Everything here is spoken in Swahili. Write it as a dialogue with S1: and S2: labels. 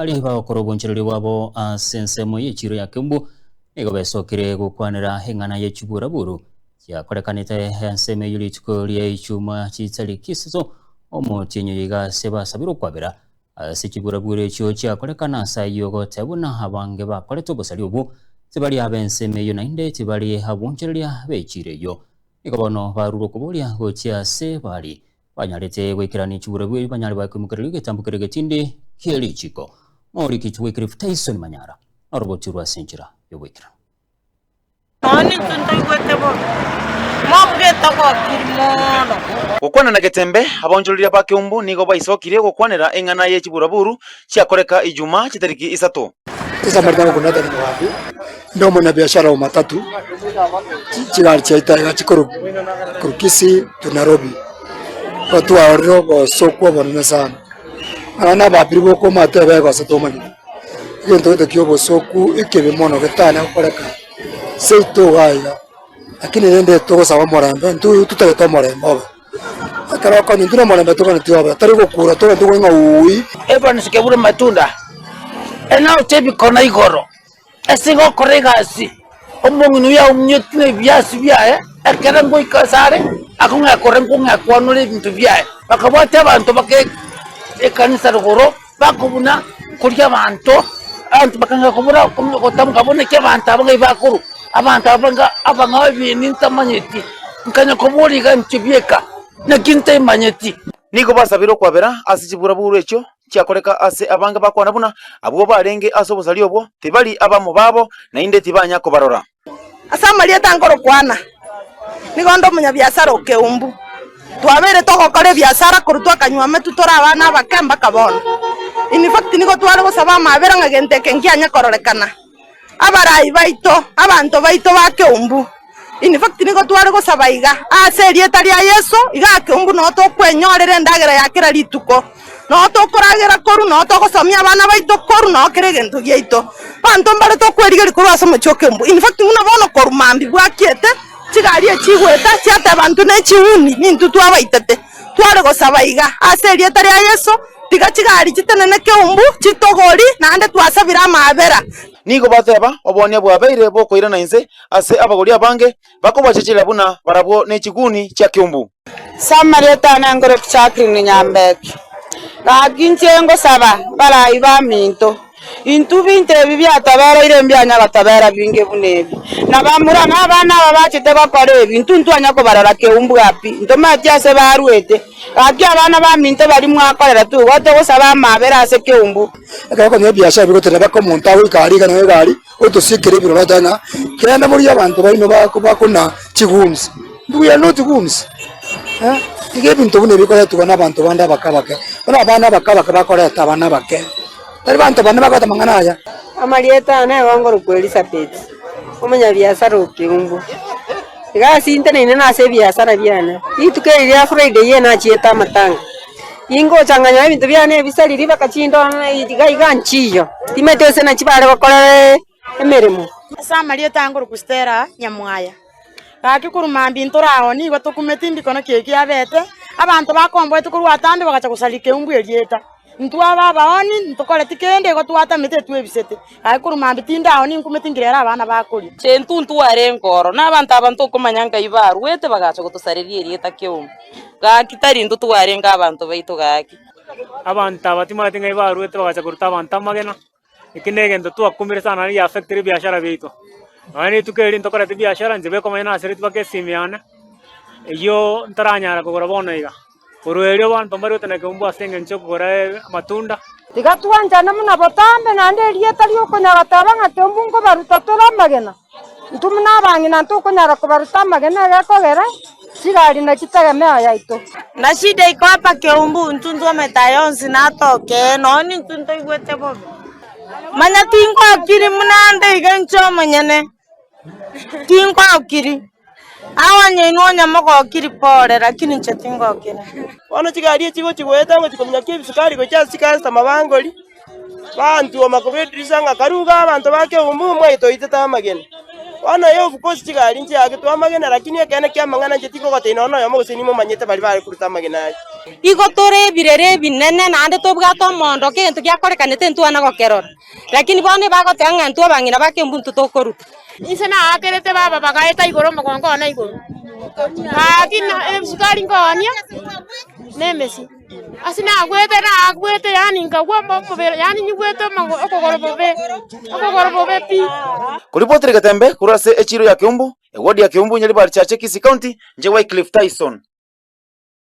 S1: ali bakorobonchereri wabo sensemo yechiro ya Kiambu nigo besokire gukwanira hengana yechiburaburu yakorekanite enseme yuli tukoria ichuma chitsali kisizo omutinyo yiga seba sabiro kwabera sechiburaburu echo cyakorekana sayogo tabuna abange bakoreto bosali obu tibali abenseme yo nainde tibali abonchereria bechireyo nigo bono baruro kuboria gochia se bali banyarete wekirani chiburaburu banyari bakumukirige getambukirige tinde kieli chiko Mori kichwekire Tyson Manyara orobotirwa senjira yobwekira
S2: Oni tundaigwete bo Mabgeta ko kirmono
S3: Gukwana na getembe abonjorira ba Kiambu nigo baisokire gukwanira engana yechiburaburu cyakoreka ijuma chitariki 3
S4: Tisa martaba kunata ni wapi ndo mwana biashara wa matatu chigari chaita chikoro kurukisi tu Nairobi watu wa robo soko bana sana ana babiri boko mate bego satomani yendo de kyobo soku ikebe mono getana koreka seito gaya lakini nende to sawa moramba ntu tutale moramba akara kwa ndura moramba to kana tiwa tari gukura to ndo nga ui
S2: Ebana sikebura matunda ena utebi kona igoro esigo koregasi omungu ya umnyetne biasi bya akara ngoi kasare akunga korengo ngakwanule bintu bya bakabata abantu bake ekanisa rugoro bakubuna kurya abantu bakanga kubura kotam kabone ke abantu abanga ibakuru abantu abanga bininta manyeti nkanya kuburi ganchibieka nakinte manyeti
S3: nigo basabiro kwabera asichiburaburu echo cyakoreka ase abanga bakwana buna abo barenge asobosali obwo tibali abamo babo nainde tibanya ko barora
S5: Asamalia tangoro kwana nigondo munya biashara Kiambu twabere togokore biashara kurutwa kanywame tutora abana bakamba kabona in fact nigo tware gosaba mabera ngagente kengianya kororekana abarayi baito abantu baito ba Kiambu in fact nigo tware gosaba iga aserie tari ya Yesu iga Kiambu no to kwenyorere ndagera yakira lituko no to koragera koru no to gosomia abana baito koru no keregento giito bantu mbare to kwerigeri koru asome Kiambu in fact muna bono koru mambi bwakiete chigari echigweta cyata abantu nechiuni nintu twabaitete tware gosaba iga aserie tari ya Yesu tiga chigari chitenene Kiambu chitogori nande twasabira mabera
S3: nigo bateba obonia bwabeire bokoira nainze ase abagori abange bakobachechira buna barabwo nechiguni cya Kiambu
S6: Samaria tanangore chakri ni nyambeki gagincengo saba barayi baminto intu binte bibya tabara irembya tabara binge bunebi nabamura nabana babachite bakore bintu ntwanya ko barara Kiambu api ndoma cyase barwete ati abana baminto bari mwakorera tu wote gosaba mabera ase Kiambu
S4: akaba ko biashara bigotera bakomonta wikari kana gari otosikire biro batana kenda muri abantu barino bakona chigumsi nduya no chigumsi tige bintu bune bikora tubona abantu banda bakabaka bana abana bakabaka bakora tabana bake tari bantu bana bakata manganaya
S6: amalieta na wango ru Elizabeth umenya biashara Kiambu igasi intene na ase biashara byana ituke ya Friday yena chieta matanga ingo changanya bintu byane bisaliri bakachindo iga nchiyo timetese na chibare bakora emeremo
S5: Asamalia ngoro kustera nyamwaya gakikuruma bintu raho ni batokumetindi kono keki abete abantu bakombo tukuru atande bagacha kusali Kiambu elieta ntwa babaoni ntokole tikende go twata mete twebisete ayikuruma bitinda aho ni nkumetingirera abana bakuri
S7: chentu ntware ngoro n'abantu kumanyanga ibaru wete bagacha gutusaririe elieta Kiambu gakitari ndu tware ngabantu baito gaki
S8: abantu abatimara tinga ibaru wete bagacha kuruta abantu amagena ikinege ndo twakumire sana ya factory biashara beito ani tukeri ntokora biashara nzibe komena asiriti bakesimiana iyo ntaranyara kugora bona iga Uruelio bantu mbari utana Kiambu asenge ncho kugora matunda
S6: tiga tuanjana muna botambe nande elieta lioko nyara tabanga Kiambu ngo baruta tora magena ntumuna bangi nantu ko nyara ko baruta magena yakogera sigari na chitegemea yaito
S5: na shida iko hapa Kiambu ntunzo metayonzi natoke noni ntunto igwete bobe manya tinko akiri munande igancho manyane tinko akiri awanye inonya moko akiri pole lakini nche tinko akiri
S2: Wano chigari chigo chigweta ngo chikomya kibisukari go cyasi kasta mabangoli bantu amakobedirisa nga karuga abantu ba Kiambu mwaito itata magena wana yo of course chigari nchi yake twamagena lakini akene kya mangana nje tiko gote inono yo mo senimo manyete bali bali kuruta magena
S7: igo tore birere binene nande tobwato mondo ke ntu gyakorekanete ntu ana gokerora lakini bone bagotenga ntu abangina bakembuntu tokoruta
S9: isena akerete baba bagaeta igoro magongo na igoro akina sukari ngonia nemesi asina agwete yani ngagwa mambo yani nyugwete mango okogoro bobe pi
S3: Kuripoti Gatembe kurase echiro ya Kiumbu, ewodi ya Kiumbu Nyaribari Chache Kisii County, nje Wycliffe Tyson.